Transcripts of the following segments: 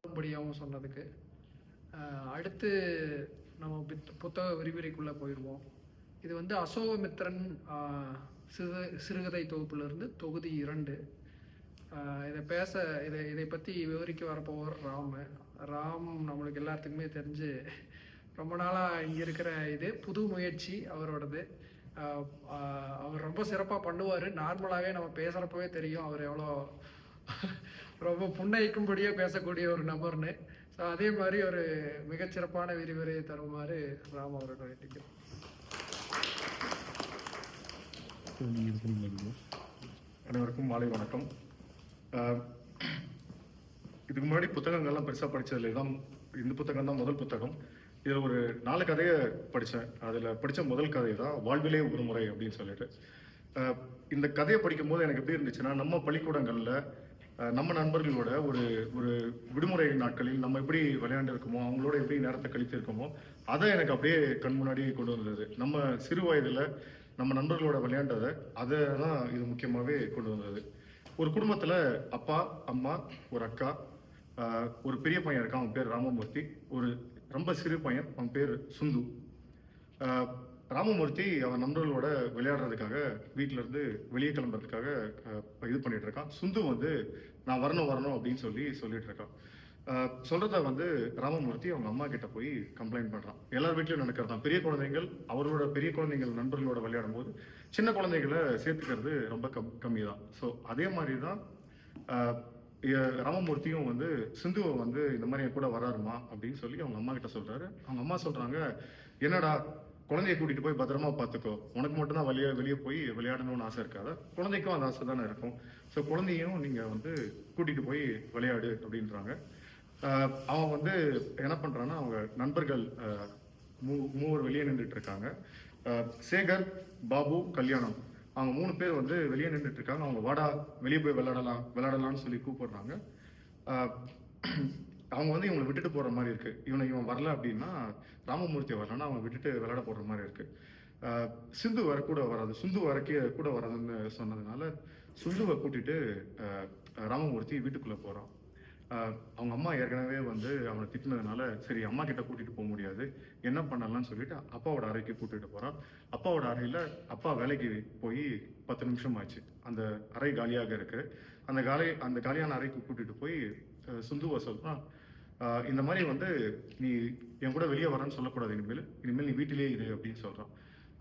படியாகவும் சொன்னதுக்கு. அடுத்து நம்ம புத்தக விரிவுரைக்குள்ளே போயிடுவோம். இது வந்து அசோகமித்திரன் சிறுகதை தொகுப்பிலிருந்து தொகுதி 2. இதை பற்றி விவரிக்க வரப்போவர் ராம் நம்மளுக்கு எல்லாத்துக்குமே தெரிஞ்சு ரொம்ப நாளாக இங்கே இருக்கிற புது முயற்சி அவரோடது. அவர் ரொம்ப சிறப்பாக பண்ணுவார். நார்மலாகவே நம்ம பேசுகிறப்பவே தெரியும் அவர் எவ்வளோ ரொம்ப புன்னயிக்கும்படியே பேசக்கூடிய ஒரு நபர்னு. ஸோ அதே மாதிரி ஒரு மிகச்சிறப்பான விரிவுரையை தருமாறு ராம் அவர்கள் வேண்டிக்கிறோம். அனைவருக்கும் மாலை வணக்கம். இதுக்கு முன்னாடி புத்தகங்கள்லாம் பெருசாக படித்ததில்லை. தான் இந்த புத்தகம் தான் முதல் புத்தகம். இதில் ஒரு 4 கதையை படித்தேன். அதில் படித்த முதல் கதை தான் வாழ்விலே ஒரு முறை அப்படின்னு சொல்லிட்டு. இந்த கதையை படிக்கும்போது எனக்கு எப்படி இருந்துச்சுன்னா, நம்ம பள்ளிக்கூடங்களில் நம்ம நண்பர்களோட ஒரு ஒரு விடுமுறை நாட்களில் நம்ம எப்படி விளையாண்டு இருக்கோமோ, அவங்களோட எப்படி நேரத்தை கழித்து இருக்கோமோ, அதை எனக்கு அப்படியே கண் முன்னாடியே கொண்டு வந்தது. நம்ம சிறு வயதில் நம்ம நண்பர்களோட விளையாண்டதை அதை தான் இது முக்கியமாகவே கொண்டு வந்தது. ஒரு குடும்பத்தில் அப்பா, அம்மா, ஒரு அக்கா, ஒரு பெரிய பையன் இருக்கான், அவன் பேர் ராமமூர்த்தி. ஒரு ரொம்ப சிறு பையன், அவன் பேர் சுந்து. ராமமூர்த்தி அவன் நண்பர்களோட விளையாடுறதுக்காக வீட்டிலேருந்து வெளியே கிளம்புறதுக்காக இது பண்ணிட்டு இருக்கான். சுந்து வந்து நான் வரணும் அப்படின்னு சொல்லிட்டு இருக்கான். சொல்றத வந்து ராமமூர்த்தி அவங்க அம்மா கிட்ட போய் கம்ப்ளைண்ட் பண்றான். எல்லார் வீட்லயும் நடக்கிறது தான். பெரிய குழந்தைகள் அவரோட பெரிய குழந்தைகள் நண்பர்களோட விளையாடும் போது சின்ன குழந்தைகளை சேர்த்துக்கிறது ரொம்ப கம்மி தான். ஸோ அதே மாதிரி தான் ராமமூர்த்தியும் வந்து சிந்துவை வந்து இந்த மாதிரி என் கூட வராருமா அப்படின்னு சொல்லி அவங்க அம்மா கிட்ட சொல்றாரு. அவங்க அம்மா சொல்றாங்க, என்னடா குழந்தைய கூட்டிட்டு போய் பத்திரமா பார்த்துக்கோ, உனக்கு மட்டும் தான் வெளியே போய் விளையாடணும்னு ஆசை இருக்காத, குழந்தைக்கும் அந்த ஆசை தானே இருக்கும். ஸோ குழந்தையும் நீங்க வந்து கூட்டிட்டு போய் விளையாடு அப்படின்றாங்க. அவன் வந்து என்ன பண்றான்னா, அவங்க நண்பர்கள் மூவர் வெளியே நின்றுட்டு இருக்காங்க. சேகர், பாபு, கல்யாணம், அவங்க 3 பேர் வந்து வெளியே நின்றுட்டு இருக்காங்க. அவங்க வாடா வெளியே போய் விளையாடலாம்னு சொல்லி கூப்பிடுறாங்க. அவங்க வந்து இவங்களை விட்டுட்டு போற மாதிரி இருக்கு. இவன் வரல அப்படின்னா, ராமமூர்த்தி வரலன்னா அவங்க விட்டுட்டு விளையாட போடுற மாதிரி இருக்கு. சிந்து வர கூட வராது, சுந்து கூட வராதுன்னு சொன்னதுனால சுந்துவை கூட்டிட்டு ராமமூர்த்தி வீட்டுக்குள்ள போறான். அவங்க அம்மா ஏற்கனவே வந்து அவனை திட்டினதுனால சரி அம்மா கிட்ட கூட்டிட்டு போக முடியாது, என்ன பண்ணலாம்னு சொல்லிட்டு அப்பாவோட அறைக்கு கூட்டிட்டு போறான். அப்பாவோட அறையில அப்பா வேலைக்கு போய் 10 நிமிஷம் ஆச்சு. அந்த அறை காலியாக இருக்கு. அந்த காலியான அறைக்கு கூட்டிட்டு போய் சுந்துவை சொல்றான், இந்த மாதிரி வந்து நீ என் கூட வெளியே வரேன்னு சொல்லக்கூடாது, இனிமேல் நீ வீட்டிலேயே இரு அப்படின்னு சொல்றான்.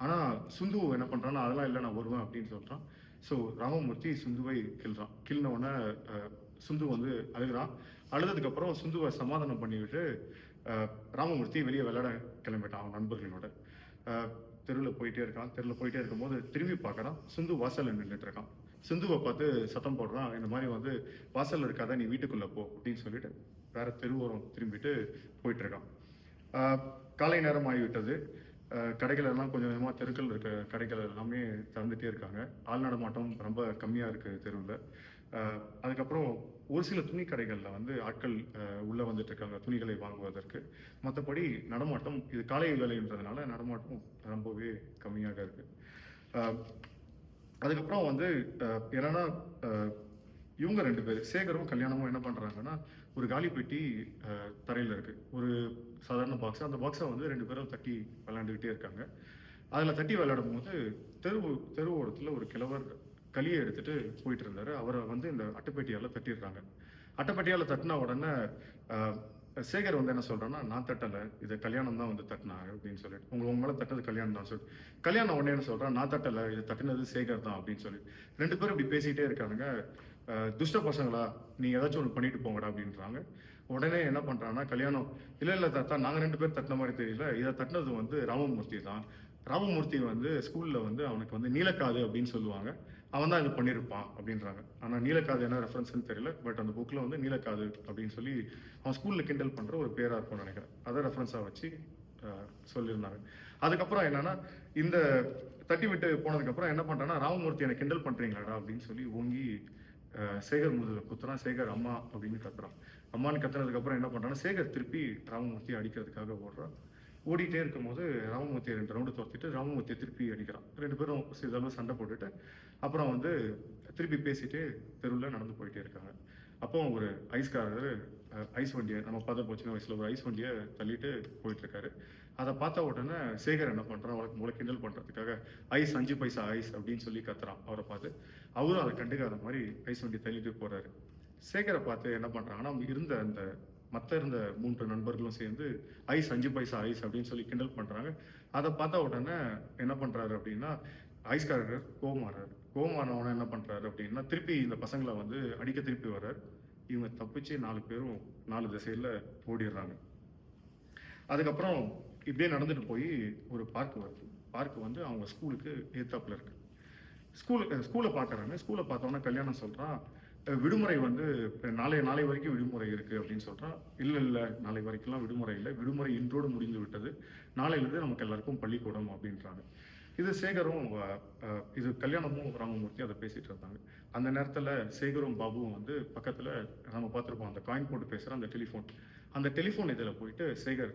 ஆனா சுந்து என்ன பண்றான்னா, அதெல்லாம் இல்லை நான் வருவேன் அப்படின்னு சொல்றான். ஸோ ராமமூர்த்தி சுந்துவை கிள்ன உடனே சுந்து வந்து அழுகிறான். அழுதுக்கு அப்புறம் சுந்துவை சமாதானம் பண்ணிவிட்டு ராமமூர்த்தி வெளியே விளையாட கிளம்பிட்டான் அவன் நண்பர்களோட. தெருவில் போயிட்டே இருக்கும்போது திரும்பி பார்க்கறான். சுந்து வாசல்ல நின்றுட்டு இருக்கான். சிந்துவை பார்த்து சத்தம் போடுறான், இந்த மாதிரி வந்து வாசல்ல இருக்காத, நீ வீட்டுக்குள்ள போ அப்படின்னு சொல்லிட்டு வேற தெருவோரம் திரும்பிட்டு போயிட்டு இருக்கான். காலை நேரம் ஆகிவிட்டது. கடைகள் எல்லாம் கொஞ்சம் கொஞ்சமாக தெருக்கள் இருக்க கடைகள் எல்லாமே திறந்துட்டே இருக்காங்க. ஆள் நடமாட்டம் ரொம்ப கம்மியாக இருக்குது தெருவில். அதுக்கப்புறம் ஒரு சில துணி கடைகளில் வந்து ஆட்கள் உள்ளே வந்துட்டு இருக்காங்க துணிகளை வாங்குவதற்கு. மற்றபடி நடமாட்டம், இது காலை வேலைன்றதுனால நடமாட்டம் ரொம்பவே கம்மியாக இருக்கு. அதுக்கப்புறம் வந்து என்னன்னா, இவங்க 2 பேர் சேகரும் கல்யாணமும் என்ன பண்றாங்கன்னா, ஒரு காலி பெட்டி தரையில் இருக்கு, ஒரு சாதாரண பாக்ஸ். அந்த பாக்ஸை வந்து 2 பேரும் தட்டி விளையாண்டுக்கிட்டே இருக்காங்க. அதில் தட்டி விளையாடும் போது தெருவோரத்தில் ஒரு கிழவர் களியை எடுத்துட்டு போயிட்டு இருந்தாரு. அவரை வந்து இந்த அட்டைப்பெட்டியால் தட்டிடுறாங்க. அட்டைப்பெட்டியால் தட்டின உடனே சேகர் வந்து என்ன சொல்றான்னா, நான் தட்டலை, இதை கல்யாணம் தான் வந்து தட்டினாங்க அப்படின்னு சொல்லிட்டு, உங்க மேலே தட்டது கல்யாணம் தான் சொல்லிட்டு, கல்யாணம் உடனே என்ன சொல்றான், நான் தட்டலை, இது தட்டினது சேகர் தான் அப்படின்னு சொல்லி 2 பேரும் இப்படி பேசிட்டே இருக்காங்க. துஷ்ட பசங்களா, நீங்க ஏதாச்சும் ஒன்று பண்ணிட்டு போங்கடா அப்படின்றாங்க. உடனே என்ன பண்றான்னா, கல்யாணம் இல்லை தாத்தா, நாங்கள் 2 பேர் தட்டின மாதிரி தெரியல, இதை தட்டினது வந்து ராமமூர்த்தி தான். ராமமூர்த்தி வந்து ஸ்கூல்ல வந்து அவனுக்கு வந்து நீலக்காது அப்படின்னு சொல்லுவாங்க, அவன் தான் இது பண்ணியிருப்பான் அப்படின்றாங்க. ஆனால் நீலக்காது என்ன ரெஃபரன்ஸ்னு தெரியல, பட் அந்த புக்கில் வந்து நீலக்காது அப்படின்னு சொல்லி அவன் ஸ்கூலில் கிண்டல் பண்ணுற ஒரு பேராக இருக்கும்னு நினைக்கிறேன். அதை ரெஃபரன்ஸாக வச்சு சொல்லியிருந்தாங்க. அதுக்கப்புறம் என்னன்னா, இந்த தட்டி விட்டு போனதுக்கப்புறம் என்ன பண்ணுறான்னா, ராமமூர்த்தி என்னை கிண்டல் பண்ணுறீங்களாடா அப்படின்னு சொல்லி ஓங்கி சேகர் முதுகுல குத்துறான். சேகர் அம்மா அப்படின்னு கத்துறான். அம்மான்னு கத்துனதுக்கப்புறம் என்ன பண்ணுறான்னா, சேகர் திருப்பி ராமமூர்த்தியை அடிக்கிறதுக்காக ஓடுறான். ஓடிட்டே இருக்கும்போது ராமமூர்த்தியை 2 ரவுண்டு துரத்திட்டு ராமமூர்த்தியை திருப்பி அடிக்கிறான். 2 பேரும் சிறிதளவு சண்டை போட்டுட்டு அப்புறம் வந்து திருப்பி பேசிட்டு தெருவில் நடந்து போயிட்டே இருக்காங்க. அப்போ ஒரு ஐஸ்காரர் ஐஸ் வண்டியை நம்ம பார்த்து போச்சுன்னா வயசில் ஒரு ஐஸ் வண்டியை தள்ளிட்டு போயிட்டு இருக்காரு. அதை பார்த்த உடனே சேகர் என்ன பண்றான், அவளுக்கு மூளை கிண்டல் பண்றதுக்காக ஐஸ் 5 பைசா ஐஸ் அப்படின்னு சொல்லி கத்துறான் அவரை பார்த்து. அவரும் அதை கண்டுக்காத மாதிரி ஐஸ் வண்டி தள்ளிட்டு போறாரு. சேகரை பார்த்து என்ன பண்றாங்கன்னா, இருந்த அந்த இருந்த 3 நண்பர்களும் சேர்ந்து ஐஸ் 5 பைசா ஐஸ் அப்படின்னு சொல்லி கிண்டல் பண்றாங்க. அதை பார்த்த உடனே என்ன பண்றாரு அப்படின்னா, ஐஸ்காரர் கோவமாறாரு. கோவமானவன என்ன பண்றாரு அப்படின்னா, திருப்பி இந்த பசங்களை வந்து அடிக்க திருப்பி வர்றாரு. இவங்க தப்பிச்சு 4 பேரும் 4 திசையில ஓடிடுறாங்க. அதுக்கப்புறம் இப்படியே நடந்துட்டு போய் ஒரு பார்க் வருது. பார்க் வந்து அவங்க ஸ்கூலுக்கு எதிர்த்தாப்புல இருக்கு. ஸ்கூலை பார்க்குறாங்க. ஸ்கூலை பார்த்தோன்னா கல்யாணம் சொல்றான், விடுமுறை வந்து நாளை வரைக்கும் விடுமுறை இருக்கு அப்படின்னு சொல்றான். இல்ல நாளை வரைக்கும்லாம் விடுமுறை இல்லை, விடுமுறை இன்றோடு முடிந்து விட்டது, நாளையிலிருந்து நமக்கு எல்லாருக்கும் பள்ளிக்கூடம் அப்படின்றாங்க. இது சேகரும் இது கல்யாணமும் ராமமூர்த்தி அதை பேசிட்டு இருந்தாங்க. அந்த நேரத்துல சேகரும் பாபுவும் வந்து பக்கத்துல நம்ம பார்த்துருப்போம் அந்த காயின் போட்டு பேசுற அந்த டெலிஃபோன் இதில் போயிட்டு சேகர்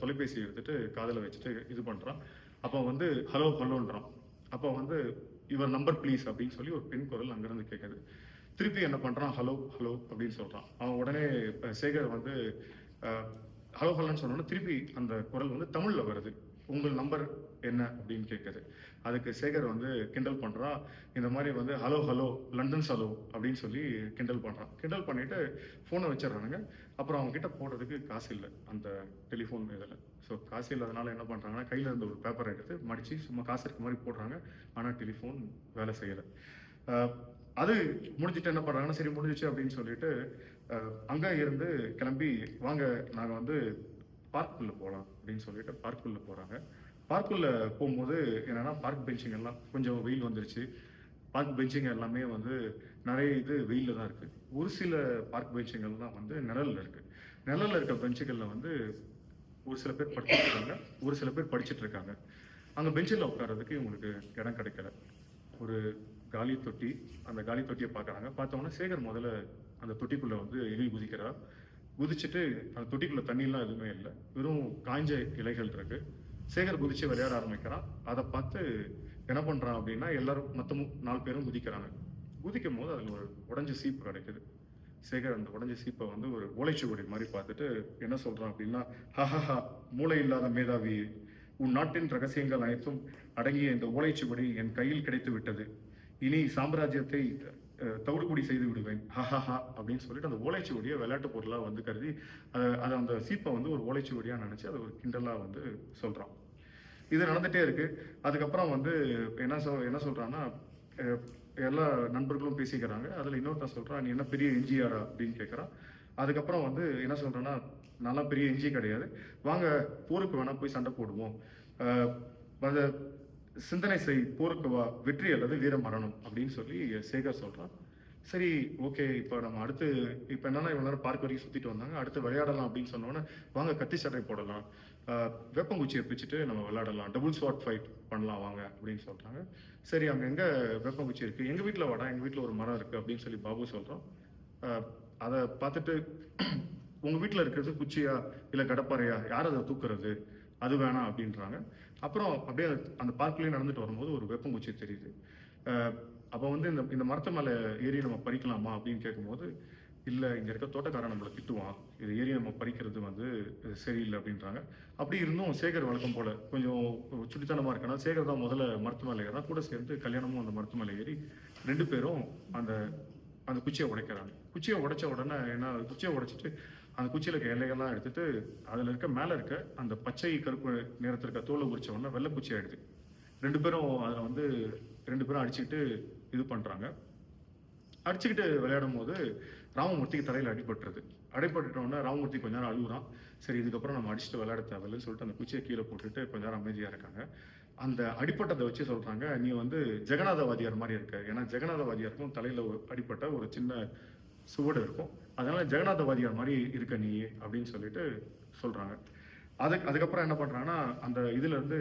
தொலைபேசி எடுத்துட்டு காதில் வச்சுட்டு இது பண்றான். அப்போ வந்து ஹலோ ஹலோன்றான். அப்போ வந்து யுவர் நம்பர் ப்ளீஸ் அப்படின்னு சொல்லி ஒரு பெண் குரல் அங்கிருந்து கேட்குது. திருப்பி என்ன பண்றான், ஹலோ ஹலோ அப்படின்னு சொல்றான். அவன் உடனே சேகர் வந்து ஹலோ ஹலோன்னு சொன்னோன்னா திருப்பி அந்த குரல் வந்து தமிழ்ல வருது. உங்கள் நம்பர் என்ன அப்படின்னு கேட்குது. அதுக்கு சேகர் வந்து கிண்டல் பண்றான். இந்த மாதிரி வந்து ஹலோ ஹலோ லண்டன் ஹலோ அப்படின்னு சொல்லி கிண்டல் பண்றான். கிண்டல் பண்ணிட்டு ஃபோனை வச்சிடறானுங்க. அப்புறம் அவங்க கிட்ட போடுறதுக்கு காசு இல்லை அந்த டெலிஃபோன் இதில். ஸோ காசு இல்லாதனால என்ன பண்றாங்கன்னா, கையில இருந்த ஒரு பேப்பரை எடுத்து மடிச்சு சும்மா காசு இருக்க மாதிரி போடுறாங்க. ஆனால் டெலிஃபோன் வேலை செய்யலை. அது முடிஞ்சுட்டு என்ன பண்றாங்கன்னா, சரி முடிஞ்சிச்சு அப்படின்னு சொல்லிட்டு அங்கே இருந்து கிளம்பி வாங்க நாங்கள் வந்து பார்க்குள்ள போகலாம் அப்படின்னு சொல்லிட்டு பார்க்குள்ள போறாங்க. பார்க்குள்ள போகும்போது என்னன்னா, பார்க் பெஞ்சிங் எல்லாம் கொஞ்சம் வெயில் வந்துருச்சு. பார்க் பெஞ்சிங் எல்லாமே வந்து நிறைய இது வெயில தான் இருக்கு. ஒரு சில பார்க் பெஞ்சிங்கெல்லாம் வந்து நிழல்ல இருக்கு. நிழல்ல இருக்க பெஞ்சுகளில் வந்து ஒரு சில பேர் படிச்சுட்டு இருக்காங்க, ஒரு சில பேர் படிச்சுட்டு இருக்காங்க. அங்கே பெஞ்சில் உட்கார்றதுக்கு இவங்களுக்கு இடம் கிடைக்கல. ஒரு காலி தொட்டி, அந்த காலி தொட்டியை பார்க்குறாங்க. பார்த்தோன்னா சேகர் முதல்ல அந்த தொட்டிக்குள்ள வந்து எலி குதிக்கிறா. குதிச்சுட்டு அந்த தொட்டிக்குள்ள தண்ணியெல்லாம் எதுவுமே இல்லை, வெறும் காய்ஞ்ச இலைகள் இருக்கு. சேகர் குதிச்சு விளையாட ஆரம்பிக்கிறான். அதை பார்த்து என்ன பண்றான் அப்படின்னா, எல்லாரும் மொத்தமும் 4 பேரும் குதிக்கிறாங்க. குதிக்கும் போது அதில் ஒரு உடஞ்ச சீப்பு கிடைக்குது. சேகர் அந்த உடஞ்ச சீப்பை வந்து ஒரு ஓலைச்சுவடி மாதிரி பார்த்துட்டு என்ன சொல்றான் அப்படின்னா, ஹஹஹா மூளை இல்லாத மேதாவி, உன் நாட்டின் ரகசியங்கள் அனைத்தும் அடங்கிய இந்த ஓலைச்சுவடி என் கையில் கிடைத்து விட்டது. இனி சாம்ராஜ்யத்தை தவிடுபடி செய்து விடுவேன், ஹஹஹா அப்படின்னு சொல்லிட்டு அந்த ஓலைச்சுவடியை விளையாட்டு பொருளா வந்து கருதி அதை அந்த சீப்பை வந்து ஒரு ஓலைச்சுவடியா நினைச்சு அதை ஒரு கிண்டலா வந்து சொல்றான். இது நடந்துட்டே இருக்கு. அதுக்கப்புறம் வந்து என்ன சொல்றான்னா, எல்லா நண்பர்களும் பேசிக்கிறாங்க. அதுல இன்னொருத்தன் சொல்றான், நீ என்ன பெரிய என்ஜிஆரா அப்படின்னு கேட்கறான். அதுக்கப்புறம் வந்து என்ன சொல்றான்னா, நல்லா பெரிய என்ஜி கிடையாது, வாங்க போருக்கு வேணா போய் சண்டை போடுவோம், அந்த சிந்தனை செய், போருக்கு வா, வெற்றி அல்லது வீர மரணம் அப்படின்னு சொல்லி சேகர் சொல்றான். சரி ஓகே, இப்போ நம்ம அடுத்து இப்போ என்னன்னா, இவ்வளோ நேரம் பார்க் வரைக்கும் சுற்றிட்டு வந்தாங்க, அடுத்து விளையாடலாம் அப்படின்னு சொன்னோன்னே, வாங்க கத்தி சட்டை போடலாம், வேப்பங்குச்சியை பிடிச்சிட்டு நம்ம விளையாடலாம், டபுள் ஸ்வாட் ஃபைட் பண்ணலாம் வாங்க அப்படின்னு சொல்கிறாங்க. சரி அங்கே எங்கே வேப்பங்குச்சி இருக்குது, எங்கள் வீட்டில் வாடா, எங்கள் வீட்டில் ஒரு மரம் இருக்குது அப்படின்னு சொல்லி பாபு சொல்கிறோம். அதை பார்த்துட்டு உங்கள் வீட்டில் இருக்கிறது குச்சியா இல்லை கடப்பாறையா, யார் அதை தூக்குறது, அது வேணாம் அப்படின்றாங்க. அப்புறம் அப்படியே அந்த பார்க்லேயே நடந்துட்டு வரும்போது ஒரு வேப்பங்குச்சி தெரியுது. அப்போ வந்து இந்த மரத்து மேலே ஏறி நம்ம பறிக்கலாமா அப்படின்னு கேட்கும்போது, இல்லை இங்கே இருக்க தோட்டக்காரன் நம்மளை திட்டுவான், இது ஏறி நம்ம பறிக்கிறது வந்து சரியில்லை அப்படின்றாங்க. அப்படி இருந்தும் சேகர் வழக்கம் போல் கொஞ்சம் சுட்டித்தனமாக இருக்கனால சேகர் தான் முதல்ல மரத்து மேலே ஏறா. கூட சேர்ந்து கல்யாணமும் அந்த மரத்து மேலே ஏறி 2 பேரும் அந்த குச்சியை உடைக்கிறாங்க. குச்சியை உடைச்ச உடனே குச்சியை உடைச்சிட்டு அந்த குச்சியில் இருக்க இலைகள்லாம் எடுத்துட்டு அதில் மேலே இருக்க அந்த பச்சை கருப்பு நிறத்தில் இருக்க தோலை உரிச்ச உடனே வெள்ளை குச்சி ஆயிடுது. 2 பேரும் அதில் வந்து 2 பேரும் அடிச்சுக்கிட்டு இது பண்ணுறாங்க. அடிச்சுக்கிட்டு விளையாடும் போது ராமமூர்த்திக்கு தலையில் அடிபட்டுட்டோன்னே ராமமூர்த்தி கொஞ்ச நேரம் அழுகுறான். சரி இதுக்கப்புறம் நம்ம அடிச்சுட்டு விளையாட தேவையில்லைன்னு சொல்லிட்டு அந்த குச்சியை கீழே போட்டுட்டு கொஞ்ச நேரம் அமைதியாக இருக்காங்க. அந்த அடிப்பட்டதை வச்சு சொல்கிறாங்க, நீ வந்து ஜெகநாதவாதியார் மாதிரி இருக்க. ஏன்னா ஜெகநாதவாதியாருக்கும் தலையில் அடிப்பட்ட ஒரு சின்ன சுவடு இருக்கும், அதனால ஜெகநாதவாதியார் மாதிரி இருக்க நீ அப்படின்னு சொல்லிட்டு சொல்கிறாங்க. அதுக்கப்புறம் என்ன பண்ணுறாங்கன்னா, அந்த இதுலேருந்து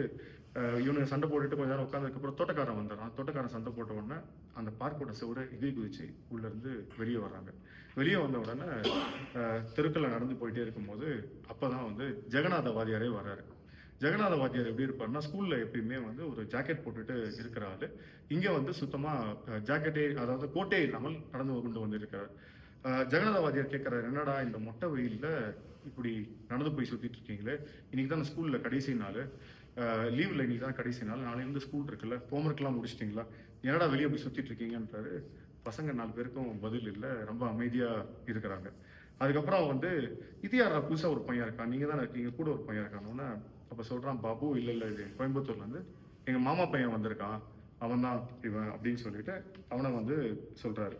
இவனுக்கு சண்டை போட்டுட்டு கொஞ்ச நேரம் உட்காந்ததுக்கப்புறம் தோட்டக்காரன் வந்துடுறான். தோட்டக்காரன் சண்டை போட்ட உடனே அந்த பார்க்கோட சுவரை குதிச்சு உள்ளேருந்து வெளியே வர்றாங்க. வெளியே வந்த உடனே தெருக்களில் நடந்து போயிட்டே இருக்கும்போது அப்போ தான் வந்து ஜெகநாதவாதியாரே வர்றாரு. ஜெகநாதவாதியார் எப்படி இருப்பாருன்னா, ஸ்கூலில் எப்பயுமே வந்து ஒரு ஜாக்கெட் போட்டுட்டு இருக்கிற ஆள். இங்கே வந்து சுத்தமாக ஜாக்கெட்டே, அதாவது கோட்டே இல்லாமல் நடந்து கொண்டு வந்திருக்கிறார். ஜெகநாத வாத்தியார் கேட்குறாரு, என்னடா இந்த மொட்டை வெயில்ல இப்படி நடந்து போய் சுத்திட்டு இருக்கீங்களே, இன்னைக்கு தான் ஸ்கூல்ல கடைசி நாள், லீவ்ல இன்னைக்கு தான் கடைசி நாள், நாளையிலேருந்து ஸ்கூல் இருக்குல்ல, ஹோம்ஒர்க்லாம் முடிச்சிட்டிங்களா, என்னடா வெளியே போய் சுத்திட்டு இருக்கீங்கன்றாரு. பசங்க 4 பேருக்கும் பதில் இல்லை, ரொம்ப அமைதியா இருக்கிறாங்க. அதுக்கப்புறம் வந்து, இது யாரா புதுசா ஒரு பையன் இருக்கான், நீங்க தானே இருக்கீங்க, கூட ஒரு பையன் இருக்கானோன்னே, அப்ப சொல்றான் பாபு, இல்ல இல்ல இது கோயம்புத்தூர்ல இருந்து எங்க மாமா பையன் வந்திருக்கான், அவன் தான் இவன் அப்படின்னு சொல்லிட்டு அவனை வந்து சொல்றாரு.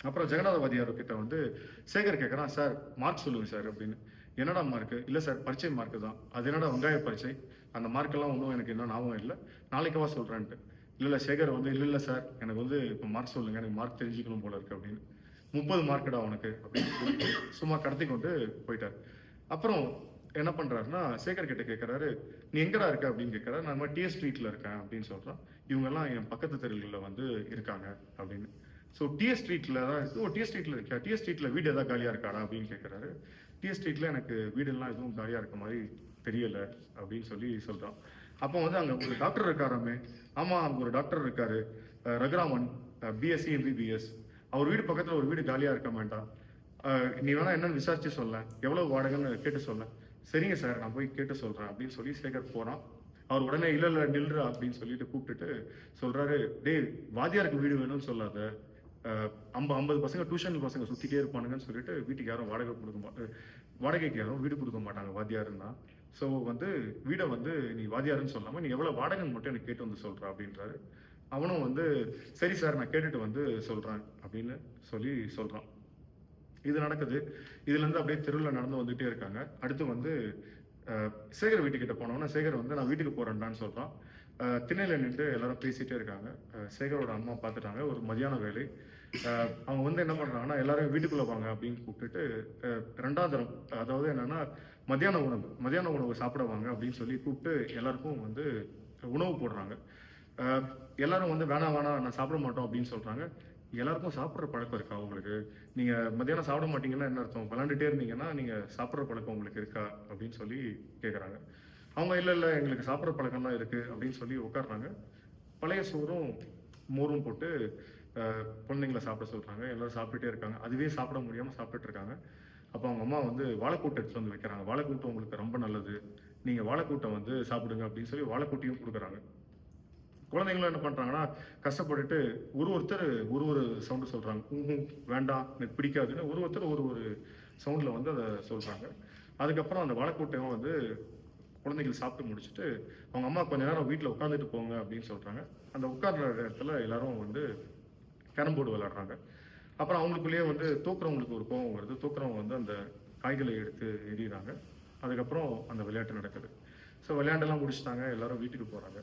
அப்புறம் ஜெகநாத வாத்தியார் கிட்ட வந்து சேகர் கேட்குறான், சார் மார்க் சொல்லுங்க சார் அப்படின்னு. என்னடா மார்க்கு, இல்லை சார் பரீட்சை மார்க்கு தான். அது என்னடா வெங்காய பரீட்சை, அந்த மார்க்கெல்லாம் ஒன்றும் எனக்கு இன்னும் ஞாபகம் இல்லை, நாளைக்கவா சொல்கிறேன்ட்டு. இல்லை சேகர் வந்து, இல்லை இல்லை சார் எனக்கு வந்து இப்போ மார்க் சொல்லுங்க, எனக்கு மார்க் தெரிஞ்சுக்கணும் போல இருக்கு அப்படின்னு. 30 மார்க்குடா உனக்கு அப்படின்னு சொல்லிட்டு சும்மா கடத்தி கொண்டு போயிட்டார். அப்புறம் என்ன பண்றாருன்னா, சேகர் கிட்ட கேட்கறாரு, நீ எங்கடா இருக்க அப்படின்னு கேட்கறாரு. நான் டிஎஸ் ஸ்ட்ரீட்ல இருக்கேன் அப்படின்னு சொல்றான். இவங்கெல்லாம் என் பக்கத்து தெருவில் வந்து இருக்காங்க அப்படின்னு. ஸோ டிஎஸ் ஸ்ட்ரீட்ல தான் இருக்கு. ஓ டிஎஸ் ஸ்ட்ரீட்ல இருக்கா, டிஎஸ் ஸ்ட்ரீட்ல வீடு எதாவது காலியா இருக்காடா அப்படின்னு கேட்கறாரு. டிஎஸ் ஸ்ட்ரீட்ல எனக்கு வீடெல்லாம் எதுவும் காலியா இருக்க மாதிரி தெரியல அப்படின்னு சொல்லி சொல்றான். அப்போ வந்து அங்க ஒரு டாக்டர் இருக்காராமே, ஆமா அங்க ஒரு டாக்டர் இருக்காரு, ரகுராமன், பிஎஸ்சி எம்பிபிஎஸ், அவர் வீடு பக்கத்துல ஒரு வீடு காலியா இருக்க வேண்டாம், நீ வேணா என்னன்னு விசாரிச்சு சொல்ல, எவ்வளவு வாடகைன்னு கேட்டு சொல்ல. சரிங்க சார் நான் போய் கேட்டு சொல்றேன் அப்படின்னு சொல்லி சேகர் போறான். அவர் உடனே இல்ல இல்ல நில்றா அப்படின்னு சொல்லிட்டு கூப்பிட்டுட்டு சொல்றாரு, டேய் வாத்தியாருக்கு வீடு வேணும்னு சொல்லாத, 50 பசங்க டியூஷன் பசங்க சுத்திட்டே இருப்பானுங்கன்னு சொல்லிட்டு வீட்டுக்கு யாரும் வாடகை கொடுக்க வாடகைக்கு யாரும் வீடு கொடுக்க மாட்டாங்க வாத்தியாருன்னா. ஸோ வந்து வீடை வந்து நீ வாத்தியாருன்னு சொல்லாம நீ எவ்வளவு வாடகைன்னு மட்டும் எனக்கு கேட்டு வந்து சொல்றா அப்படின்றாரு. அவனும் வந்து சரி சார் நான் கேட்டுட்டு வந்து சொல்றேன் அப்படின்னு சொல்லி சொல்றான். இது நடக்குது. இதுல இருந்து அப்படியே தெருவில் நடந்து வந்துட்டே இருக்காங்க. அடுத்து வந்து சேகர் வீட்டுக்கிட்ட போனோம்னா சேகர் வந்து நான் வீட்டுக்கு போறேன்டான்னு சொல்றான். திண்ணையில நின்று எல்லாரும் பேசிட்டே இருக்காங்க. சேகரோட அம்மா பார்த்துட்டாங்க, ஒரு மதியான வேலை. அவங்க வந்து என்ன பண்றாங்கன்னா, எல்லாரும் வீட்டுக்குள்ள வாங்க அப்படின்னு கூப்பிட்டுட்டு 2வது தரம், அதாவது என்னன்னா மதியான உணவு சாப்பிட வாங்க அப்படின்னு சொல்லி கூப்பிட்டு எல்லாருக்கும் வந்து உணவு போடுறாங்க. எல்லாரும் வந்து வேணாம் நான் சாப்பிட மாட்டோம் அப்படின்னு சொல்றாங்க. எல்லாருக்கும் சாப்பிட்ற பழக்கம் இருக்கா உங்களுக்கு, நீங்க மத்தியானம் சாப்பிட மாட்டீங்கன்னா என்ன அர்த்தம், விளாண்டுட்டே இருந்தீங்கன்னா நீங்க சாப்பிட்ற பழக்கம் உங்களுக்கு இருக்கா அப்படின்னு சொல்லி கேட்குறாங்க. அவங்க இல்லை இல்லை எங்களுக்கு சாப்பிட்ற பழக்கம் தான் இருக்கு அப்படின்னு சொல்லி உட்காடுறாங்க. பழைய சோறும் மோரும் போட்டு குழந்தைங்களை சாப்பிட சொல்றாங்க. எல்லாரும் சாப்பிட்டுட்டே இருக்காங்க. அதுவே சாப்பிட முடியாம சாப்பிட்டுட்டு இருக்காங்க. அப்போ அவங்க அம்மா வந்து வாழைக்கூட்டை எடுத்துட்டு வந்து வைக்கிறாங்க. வாழைக்கூட்டம் உங்களுக்கு ரொம்ப நல்லது, நீங்க வாழைக்கூட்டை வந்து சாப்பிடுங்க அப்படின்னு சொல்லி வாழைக்கூட்டையும் கொடுக்குறாங்க. குழந்தைங்களும் என்ன பண்றாங்கன்னா, கஷ்டப்பட்டுட்டு ஒருத்தர் ஒரு சவுண்டு சொல்றாங்க. வேண்டாம் எனக்கு பிடிக்காதுன்னு ஒருத்தர் ஒரு சவுண்ட்ல வந்து அதை சொல்றாங்க. அதுக்கப்புறம் அந்த வாழைக்கூட்டையும் வந்து குழந்தைகள் சாப்பிட்டு முடிச்சுட்டு அவங்க அம்மா கொஞ்ச நேரம் வீட்டில் உட்காந்துட்டு போங்க அப்படின்னு சொல்றாங்க. அந்த உட்கார்ற இடத்துல எல்லாரும் வந்து கேரம் போர்டு விளையாடுறாங்க. அப்புறம் அவங்களுக்குள்ளேயே வந்து தூக்குறவங்களுக்கு ஒரு கோவம் வருது. தூக்குறவங்க வந்து அந்த காய்களை எடுத்து எறிகிறாங்க. அதுக்கப்புறம் அந்த விளையாட்டு நடக்குது. ஸோ விளையாண்டெல்லாம் முடிச்சுட்டாங்க. எல்லாரும் வீட்டுக்கு போறாங்க.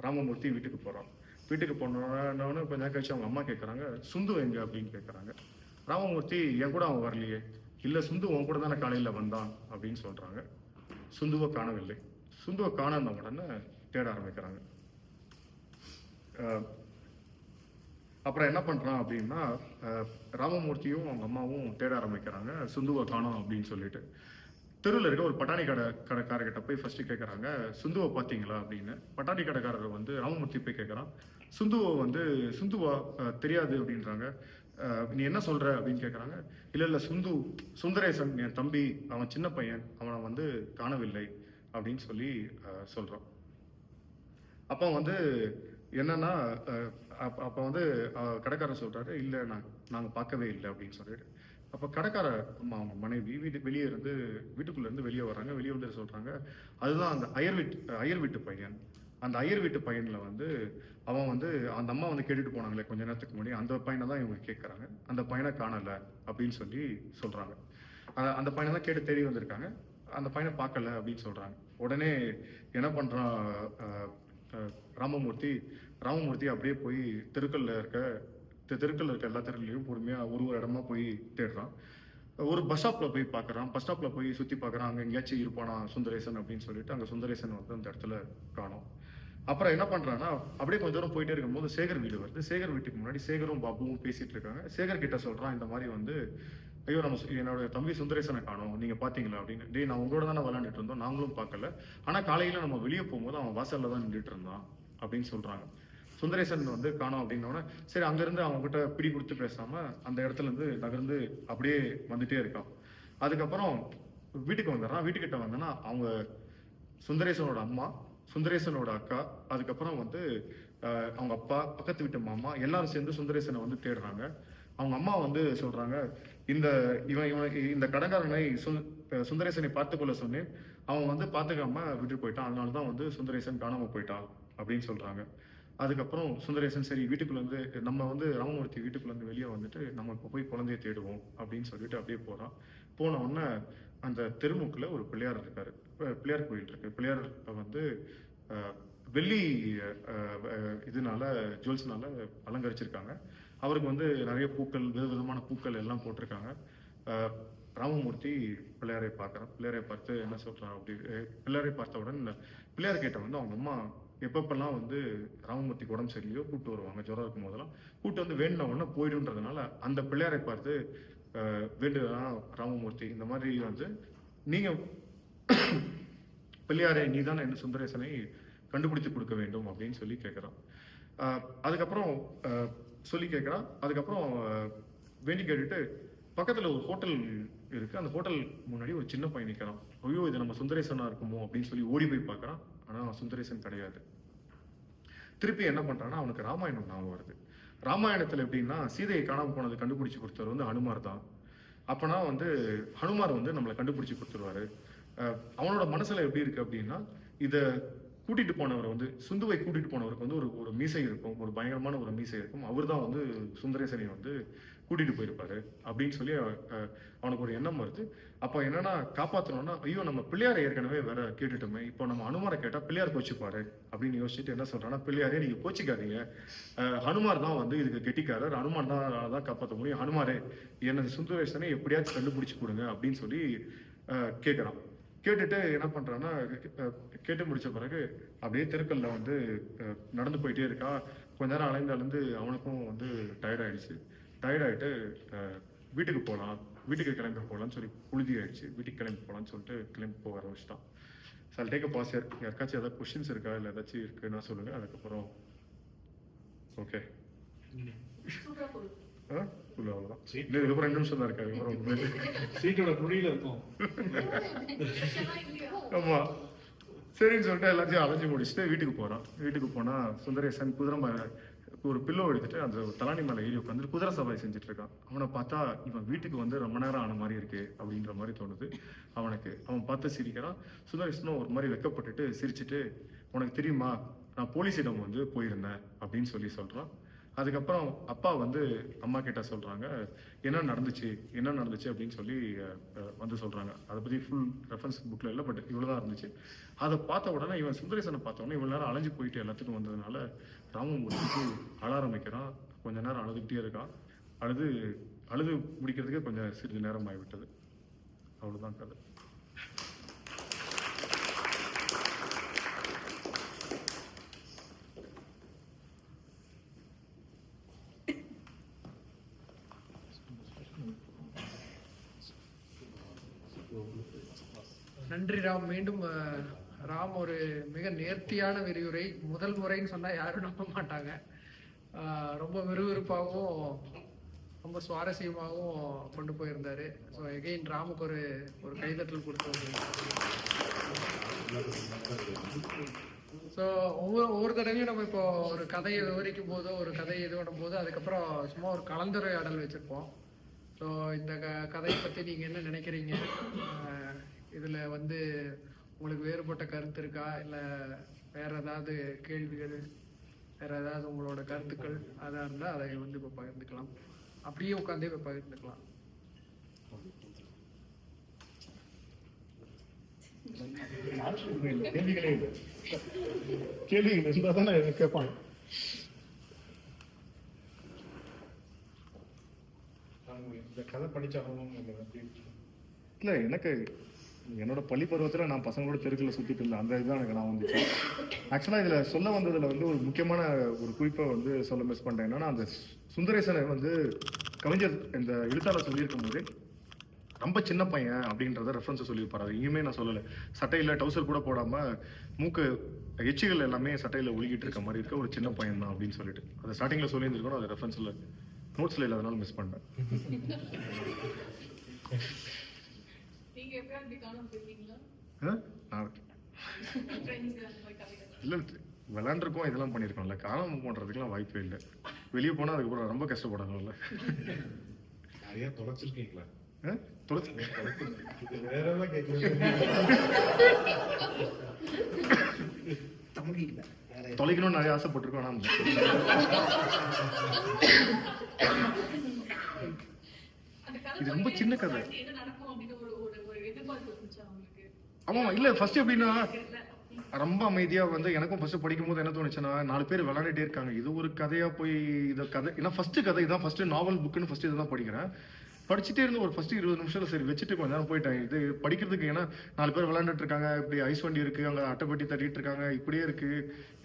ராமமூர்த்தி வீட்டுக்கு போறான். வீட்டுக்கு போனோன்னு கொஞ்ச நேரம் கழிச்சு அவங்க அம்மா கேட்குறாங்க, சுந்து எங்க அப்படின்னு கேட்குறாங்க. ராமமூர்த்தி என் கூட அவன் வரலையே. இல்லை சுந்து உன் கூட தானே காலையில் வந்தான் அப்படின்னு சொல்றாங்க. சுந்துவை காணவில்லை. சுந்துவை காண உடனே தேட ஆரம்பிக்கிறாங்க. அப்புறம் என்ன பண்றான் அப்படின்னா, ராமமூர்த்தியும் அவங்க அம்மாவும் தேட ஆரம்பிக்கிறாங்க சுந்துவை காணோம் அப்படின்னு சொல்லிட்டு. தெருவில் இருக்க ஒரு பட்டாணி கடைக்காரர்கிட்ட போய் ஃபர்ஸ்ட் கேட்குறாங்க, சுந்துவை பார்த்தீங்களா அப்படின்னு. பட்டாணி கடைக்காரர் வந்து ராமமூர்த்தி போய் கேட்குறான், சுந்துவா தெரியாது அப்படின்றாங்க. நீ என்ன சொல்ற அப்படின்னு கேட்குறாங்க. இல்லை சுந்தரேசன் என் தம்பி, அவன் சின்ன பையன், அவனை வந்து காணவில்லை அப்படின்னு சொல்லி சொல்றான். அப்போ வந்து என்னன்னா, அப்போ வந்து கடைக்காரர் சொல்றாரு, இல்லை நாங்கள் பார்க்கவே இல்லை அப்படின்னு சொல்லிட்டு. அப்போ கடைக்கார அம்மா அவங்க மனைவி வீட்டுக்குள்ள இருந்து வெளியே வராங்க. வெளியே வந்து சொல்றாங்க, அதுதான் அந்த அயர் வீட்டு பையன். அந்த அயர் வீட்டு பையன்ல வந்து அவன் வந்து அந்த அம்மா வந்து கேட்டுட்டு போனாங்களே கொஞ்ச நேரத்துக்கு முன்னாடி, அந்த பையனை தான் இவங்க கேட்குறாங்க. அந்த பையனை காணலை அப்படின்னு சொல்லி சொல்றாங்க. அந்த பையனை தான் கேட்டு தேடி வந்திருக்காங்க. அந்த பையனை பார்க்கல அப்படின்னு சொல்றாங்க. உடனே என்ன பண்றான் ராமமூர்த்தி அப்படியே போய் தெருக்கல்ல இருக்க எல்லா தெருலையும் பொறுமையா ஒரு இடமா போய் தேடுறான். ஒரு பஸ் ஸ்டாப்ல போய் பார்க்குறான். பஸ் ஸ்டாப்ல போய் சுற்றி பார்க்குறான். அங்கே எங்கேயாச்சும் இருப்பானா சுந்தரேசன் அப்படின்னு சொல்லிட்டு அங்கே சுந்தரேசன் வந்து அந்த இடத்துல காணோம். அப்புறம் என்ன பண்றான்னா, அப்படியே கொஞ்சம் தூரம் போயிட்டே இருக்கும்போது சேகர் வீடு வருது. சேகர் வீட்டுக்கு முன்னாடி சேகரும் பாபுவும் பேசிட்டு இருக்காங்க. சேகர் கிட்ட சொல்றான், இந்த மாதிரி வந்து, ஐயோ என்னோட தம்பி சுந்தரேசனை காணோம், நீங்க பாத்தீங்களா அப்படின்னு. டேய் நான் உங்களோட தானே விளையாண்டுட்டு இருந்தோம், நாங்களும் பார்க்கல, ஆனா காலையில நம்ம வெளியே போகும்போது அவன் வாசல்ல தான் நின்றுட்டு இருந்தான் அப்படின்னு சொல்றாங்க. சுந்தரேசன் வந்து காணோம் அப்படின்னோடனே சரி அங்கேருந்து அவங்ககிட்ட பிடி கொடுத்து பேசாமல் அந்த இடத்துல இருந்து நகர்ந்து அப்படியே வந்துட்டே இருக்கான். அதுக்கப்புறம் வீட்டுக்கு வந்துடுறான். வீட்டுக்கிட்ட வந்தோன்னா அவங்க சுந்தரேசனோட அம்மா, சுந்தரேசனோட அக்கா, அதுக்கப்புறம் வந்து அவங்க அப்பா, பக்கத்து வீட்டு மாமா எல்லாரும் சேர்ந்து சுந்தரேசனை வந்து தேடுறாங்க. அவங்க அம்மா வந்து சொல்றாங்க, இந்த இந்த கடங்காரனை சுந்தரேசனை பார்த்துக்கொள்ள சொன்னேன், அவன் வந்து பார்த்துக்காம விட்டு போயிட்டான், அதனால தான் வந்து சுந்தரேசன் காணாம போயிட்டான் அப்படின்னு சொல்றாங்க. அதுக்கப்புறம் சுந்தரேசன் சரி வீட்டுக்குள்ள இருந்து நம்ம வந்து ராமமூர்த்தி வீட்டுக்குள்ள இருந்து வெளியே வந்துட்டு நம்ம இப்போ போய் குழந்தைய தேடுவோம் அப்படின்னு சொல்லிட்டு அப்படியே போறான். போன உடனே அந்த தெருமுக்குல ஒரு பிள்ளையார் இருக்காரு, பிள்ளையார் கோயில் இருக்கு. பிள்ளையார் வந்து வெள்ளி இதனால ஜுவல்ஸ்னால அலங்கரிச்சிருக்காங்க. அவருக்கு வந்து நிறைய பூக்கள், விதவிதமான பூக்கள் எல்லாம் போட்டிருக்காங்க. ராமமூர்த்தி பிள்ளையாரை பார்க்குறான். பிள்ளையாரை பார்த்து என்ன சொல்றான் அப்படி, பிள்ளையாரை பார்த்தவுடன் பிள்ளையார் கேட்ட வந்து அவங்க அம்மா எப்பப்பெல்லாம் வந்து ராமமூர்த்திக்கு உடம்பு சரியில்லையோ கூப்பிட்டு வருவாங்க, ஜுரம் இருக்கும் போதெல்லாம் கூப்பிட்டு வந்து வேண்டின உடனே போயிடுன்றதுனால அந்த பிள்ளையாரை பார்த்து வேண்டுதான் ராமமூர்த்தி, இந்த மாதிரி வந்து நீங்க பிள்ளையாரே நீ தானே என்ன சுந்தரேசனை கண்டுபிடித்து கொடுக்க வேண்டும் அப்படின்னு சொல்லி கேட்குறான். அதுக்கப்புறம் சொல்லி கேட்குறான். அதுக்கப்புறம் வேண்டி கேட்டுட்டு பக்கத்தில் ஒரு ஹோட்டல் இருக்கு. அந்த ஹோட்டல் முன்னாடி ஒரு சின்ன பையன் நிற்கிறான். ஐயோ இது நம்ம சுந்தரேசனா இருக்குமோ அப்படின்னு சொல்லி ஓடி போய் பார்க்குறான். ஆனால் சுந்தரேசன் கிடையாது. திருப்பி என்ன பண்றான்னா அவனுக்கு ராமாயணம் ஞாபகம் வருது. ராமாயணத்துல எப்படின்னா சீதையை காணாம போனது கண்டுபிடிச்சு கொடுத்தவர் வந்து ஹனுமார் தான். அப்பனா வந்து ஹனுமார் வந்து நம்மளை கண்டுபிடிச்சு கொடுத்துருவாரு. அவனோட மனசுல எப்படி இருக்கு அப்படின்னா, இத கூட்டிட்டு போனவர் வந்து சுந்துவை கூட்டிட்டு போனவருக்கு வந்து ஒரு மீசை இருக்கும், ஒரு பயங்கரமான ஒரு மீசை இருக்கும். அவர் தான் வந்து சுந்தரேசனை வந்து கூட்டிட்டு போயிருப்பாரு அப்படின்னு சொல்லி அவனுக்கு ஒரு எண்ணம் வருது. அப்ப என்னன்னா காப்பாற்றணும்னா, ஐயோ நம்ம பிள்ளையாரை ஏற்கனவே வேற கேட்டுட்டோமே, இப்போ நம்ம ஹனுமாரை கேட்டா பிள்ளையார் கோச்சிப்பாரு அப்படின்னு யோசிச்சுட்டு என்ன சொல்றான்னா, பிள்ளையாரே நீங்க கோச்சிக்காதீங்க, ஹனுமார் தான் வந்து இதுக்கு கெட்டிக்காரர், ஹனுமான் தான் காப்பாற்ற முடியும், ஹனுமாரே எனது சுந்தரேசனை எப்படியாச்சும் கண்டுபிடிச்சு கொடுங்க அப்படின்னு சொல்லி கேட்குறான். கேட்டுட்டு என்ன பண்றான்னா, கேட்டு முடிச்ச பிறகு அப்படியே தெருக்கல்ல வந்து நடந்து போயிட்டே இருக்கா. கொஞ்ச நேரம் அலைந்து அவனுக்கும் வந்து டயர்டாயிடுச்சு. டயர்டாயிட்டு வீட்டுக்கு போகலாம், வீட்டுக்கு கிளம்பி போகலான்னு சொல்லி புழுதி ஆயிடுச்சு. வீட்டுக்கு கிளம்பி போகலான்னு சொல்லிட்டு கிளம்பி போக ஆரம்பிச்சிட்டான். Sir take a pass. யாருக்காச்சும் ஏதாவது கொஸ்டின்ஸ் இருக்கா இல்லை ஏதாச்சும் இருக்குன்னா சொல்லுங்க. அதுக்கப்புறம் ஓகே அவ்வளோதான். இதுக்கப்புறம் 2 நிமிஷம் தான் இருக்காது. சீட்டோட குழியில இருக்கும். ஆமா சரின்னு சொல்லிட்டு எல்லாத்தையும் அலைஞ்சு முடிச்சுட்டு வீட்டுக்கு போறான். வீட்டுக்கு போனா சுந்தரேசன் குதிரை ஒரு பில்லோ எடுத்துட்டு அந்த தலானி மேலே ஏறி உட்காந்து குதிரை சவாரி செஞ்சுட்டு இருக்கான். அவனை பார்த்தா இவன் வீட்டுக்கு வந்து ரொம்ப நேரம் ஆன மாதிரி இருக்கு அப்படின்ற மாதிரி தோணுது அவனுக்கு. அவன் பார்த்து சிரிக்கிறான். சுந்தரேசனும் ஒரு மாதிரி வெக்கப்பட்டுட்டு சிரிச்சுட்டு, உனக்கு தெரியுமா நான் போலீஸிடம் வந்து போயிருந்தேன் அப்படின்னு சொல்லி சொல்றான். அதுக்கப்புறம் அப்பா வந்து அம்மா கிட்ட சொல்றாங்க, என்ன நடந்துச்சு அப்படின்னு சொல்லி வந்து சொல்றாங்க. அதை பத்தி ஃபுல் ரெஃபரன்ஸ் புக்ல இல்லை, பட் இவ்வளவுதான் இருந்துச்சு. அதை பார்த்த உடனே இவன் சுந்தரேசனை பார்த்த உடனே இவ்வளவு நேரம் அலைஞ்சு போயிட்டு எல்லாத்துக்கும் வந்ததுனால ராமமூர்த்திக்கு அழ ஆரம்பிக்கிறான். கொஞ்ச நேரம் அழுதுகிட்டே இருக்கான். அழுது முடிக்கிறதுக்கு கொஞ்சம் சிறிது நேரம் ஆகிவிட்டது. அவ்வளவுதான் கதை. நன்றி ராம். மீண்டும் ராம் ஒரு மிக நேர்த்தியான விரிவுரை. முதல் முறைன்னு சொன்னா யாரும் நம்ப மாட்டாங்க. ரொம்ப விறுவிறுப்பாகவும் ரொம்ப சுவாரஸ்யமாகவும் கொண்டு போயிருந்தாரு. ஸோ எகெயின் ராமுக்கு ஒரு கைதட்டல் கொடுத்து. ஸோ ஒவ்வொரு தடவையும் நம்ம இப்போ ஒரு கதையை விவரிக்கும் போதோ ஒரு கதையை இது பண்ணும் போது அதுக்கப்புறம் சும்மா ஒரு கலந்துரையாடல் வச்சிருப்போம். ஸோ இந்த கதையை பற்றி நீங்கள் என்ன நினைக்கிறீங்க, இதில் வந்து உங்களுக்கு வேறுபட்ட கருத்து இருக்கா, இல்லை வேற ஏதாவது கேள்விகள், வேற ஏதாவது உங்களோட கருத்துக்கள் அதாக இருந்தால் அதை வந்து இப்போ பகிர்ந்துக்கலாம். அப்படியே உட்காந்தே இப்போ பகிர்ந்துக்கலாம். கேள்விகளே இல்லை, கேள்விகள் இருந்தால் தானே கேட்பாங்க. இந்த கதை படிச்சாகணும் இல்லை, எனக்கு என்னோட பள்ளி பருவத்தில் நான் பசங்களோட தெருக்களில் சுற்றிட்டு இருந்தேன். அந்த இதுதான் எனக்கு நான் வந்துச்சு. ஆக்சுவலாக இதில் சொல்ல வந்ததில் வந்து ஒரு முக்கியமான ஒரு குறிப்பை வந்து சொல்ல மிஸ் பண்ணிட்டேன். என்னன்னா அந்த சுந்தரேசனை வந்து கவிஞர் இந்த எழுத்தாளர் சொல்லியிருக்கும் போது ரொம்ப சின்ன பையன் அப்படின்றத ரெஃபரன்ஸ் சொல்லியிருப்பாரு. அது எங்கேயுமே நான் சொல்லலை. சட்டையில் டவுசர் கூட போடாம மூக்கு எச்சிகள் எல்லாமே சட்டையில் ஒழுகிட்டு இருக்க மாதிரி இருக்க ஒரு சின்ன பையன் தான் அப்படின்னு சொல்லிட்டு அதை ஸ்டார்டிங்கில் சொல்லியிருந்திருக்கணும். அது ரெஃபரன்ஸில் நோட்ஸில் இல்லாதனால மிஸ் பண்ணேன். நீங்க எப்பயாவது இப்படி காணாம போயிருக்கீங்களா? நான் ஃப்ரெண்ட்ஸ் அந்த மாதிரி கவிதை இல்லை விளாண்டுருக்கோம், இதெல்லாம் பண்ணியிருக்கோம்ல. காணாமல் போன்றதுக்கெல்லாம் வாய்ப்பே இல்லை. வெளியே போனால் அதுக்கப்புறம் ரொம்ப கஷ்டப்படணும்ல. நிறைய தொலைச்சிருக்கீங்களா? தொலைச்சு இது வேற ஏதாவது கேட்குறீங்க? தமிழ் இல்லை வேற தொலைக்கணும்னு நிறைய ஆசைப்பட்டிருக்கோம். ஆனால் அந்த கதை இது ரொம்ப சின்ன கதை. என்ன நடக்கும் அப்படின்னு ஒரு ஒரு ஒரு எதிர்பார்ப்பு இருந்துச்சு அவங்களுக்கு. ஆமாம் இல்லை ஃபர்ஸ்ட் எப்படின்னா ரொம்ப அமைதியாக வந்து எனக்கும் ஃபர்ஸ்ட் படிக்கும்போது என்ன தோணுச்சுன்னா 4 பேர் விளையாடிட்டே இருக்காங்க, இது ஒரு கதையாக போய் இதை கதை ஏன்னா ஃபர்ஸ்ட் கதை இதான், ஃபர்ஸ்ட் நாவல் புக்குன்னு ஃபர்ஸ்ட் இதை தான் படிக்கிறேன். படிச்சுட்டே இருந்து ஒரு ஃபர்ஸ்ட் 20 நிமிஷம் சரி வச்சுட்டு கொஞ்ச நேரம் போயிட்டேன். இது படிக்கிறதுக்கு ஏன்னா 4 பேர் விளையாண்டுட்டு இருக்காங்க, இப்படி ஐஸ் வண்டி இருக்கு, அங்கே அட்டைப்பட்டி தட்டிட்டு இருக்காங்க, இப்படியே இருக்கு,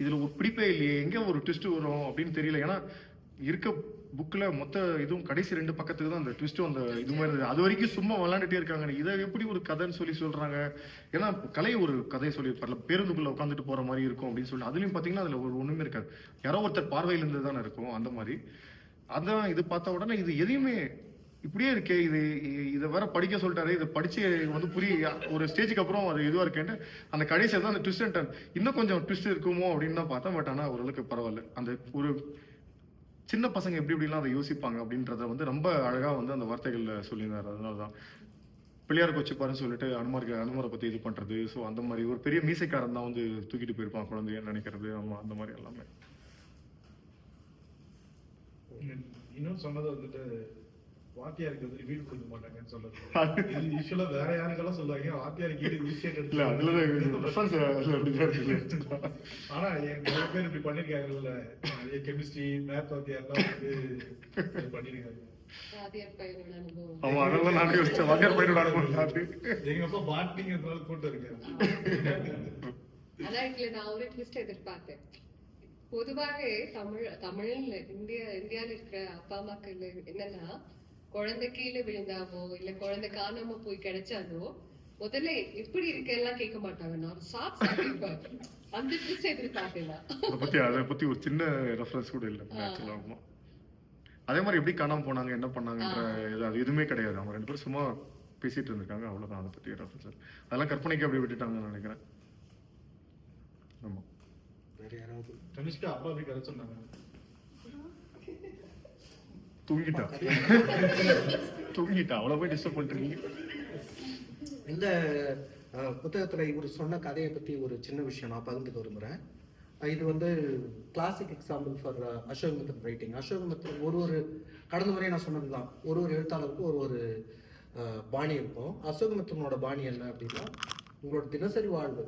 இதுல ஒரு பிடிப்பே இல்லையே, எங்கே ஒரு ட்விஸ்ட் வரும் அப்படின்னு தெரியல. ஏன்னா இருக்க புக்கில் மொத்த இதுவும் கடைசி 2 பக்கத்துக்கு தான் அந்த ட்விஸ்ட்டும் அந்த இது மாதிரி இருந்தது. அது வரைக்கும் சும்மா விளையாண்டுட்டே இருக்காங்க, இதை எப்படி ஒரு கதைன்னு சொல்லி சொல்றாங்க. ஏன்னா கலை ஒரு கதையை சொல்லியிருப்பார்ல, பேருந்துக்குள்ள உட்காந்துட்டு போற மாதிரி இருக்கும் அப்படின்னு சொல்லி. அதுலயும் பார்த்தீங்கன்னா அதுல ஒரு ஒண்ணுமே இருக்காது, யாரோ ஒருத்தர் பார்வையில இருந்து தானே இருக்கும் அந்த மாதிரி. அதான் இது பார்த்த உடனே இது எதையுமே இப்படியே இருக்கே, இதை வேற படிக்க சொல்லிட்டாரு, இதை படிச்சு வந்து புரிய ஒரு ஸ்டேஜுக்கு அப்புறம் அது இதுவா இருக்கேன்ட்டு அந்த கடைசியில் தான் அந்த ட்விஸ்ட் அண்ட் டர்ன் இன்னும் கொஞ்சம் ட்விஸ்ட் இருக்குமோ அப்படின்னு தான் பார்த்தேன். பட் ஆனால் ஓரளவுக்கு பரவாயில்ல. அந்த ஒரு சின்ன பசங்க எப்படி எப்படிலாம் அதை யோசிப்பாங்க அப்படின்றத வந்து ரொம்ப அழகா வந்து அந்த வார்த்தைகள்ல சொல்லியிருந்தாரு. அதனால தான் பிள்ளையாருக்கு வச்சுப்பாருன்னு சொல்லிட்டு அனுமாரை பத்தி இது பண்றது. ஸோ அந்த மாதிரி ஒரு பெரிய மீசைக்காரன் தான் வந்து தூக்கிட்டு போயிருப்பான் குழந்தைய நினைக்கிறது. ஆமா அந்த மாதிரி எல்லாமே. இன்னும் சொன்னது வந்துட்டு வாத்தியாருக்கு வந்து வீடு கொடுக்க மாட்டாங்கன்னு சொல்லுறது. இது யூஸ்வலா வேற யாருக்கெல்லாம் சொல்லுவாங்க, வாத்தியாருக்கு வீடு ஈஸியா இல்ல கிடைக்கும். ஆனா நிறைய பேர் இப்படி பண்ணிருக்காங்கல்ல, நிறைய கெமிஸ்ட்ரி மேத் வாத்தியார்லாம் வந்து பண்ணிருக்காங்க. வாத்தியார் பையனோட அனுபவம். ஆமா அதெல்லாம் நானே யோசிச்சேன். வாத்தியார் பையனோட அனுபவம். எங்க அப்பா பாட்னிங்கிறதுனால கூட்டம் இருக்காரு. அதான் இதுல நான் ஒரு ட்விஸ்ட் எதிர்பார்த்தேன். பொதுவாகவே தமிழ்ல இந்தியால இருக்கிற அப்பா அம்மாக்கள் என்னன்னா, குழந்தை கீழே விழுந்தாவோ இல்ல குழந்தை காணாம போய் கிடைச்சாலோ முதல்ல எப்படி இருக்கெல்லாம் கேட்க மாட்டாங்க, நான் சாப்பிட்டேன். அந்த ட்விஸ்ட் எதிர்பார்த்தேன். அதை பத்தி ஒரு சின்ன ரெஃபரன்ஸ் கூட இல்லை ஆக்சுவலா. ஆமா அதே மாதிரி எப்படி காணாம போனாங்க என்ன பண்ணாங்கன்ற அது எதுவுமே கிடையாது. அவங்க 2 பேரும் சும்மா பேசிட்டு இருந்திருக்காங்க, அவ்வளவுதான். அதை பத்தி ரெஃபரன்ஸ் அதெல்லாம் கற்பனைக்கு அப்படி விட்டுட்டாங்கன்னு நினைக்கிறேன். ஆமா வேற யாராவது கனிஷ்கா அப்பா அப்படி கதை சொன்னாங்க. தூங்கிட்டா அவ்வளவு போய் டிஸ்டர்ப் பண்றீங்க. இந்த புத்தகத்துல இவர் சொன்ன கதையை பத்தி ஒரு சின்ன விஷயம் நான் பகிர்ந்துக்க விரும்புறேன். இது வந்து classic example for Ashokamitran writing. Ashokamitran ஒரு கடந்த முறை நான் சொன்னதுதான், ஒரு எழுத்தாளருக்கும் ஒரு பாணி இருக்கும். அசோகமித்ரனோட பாணி என்ன அப்படின்னா, உங்களோட தினசரி வாழ்வு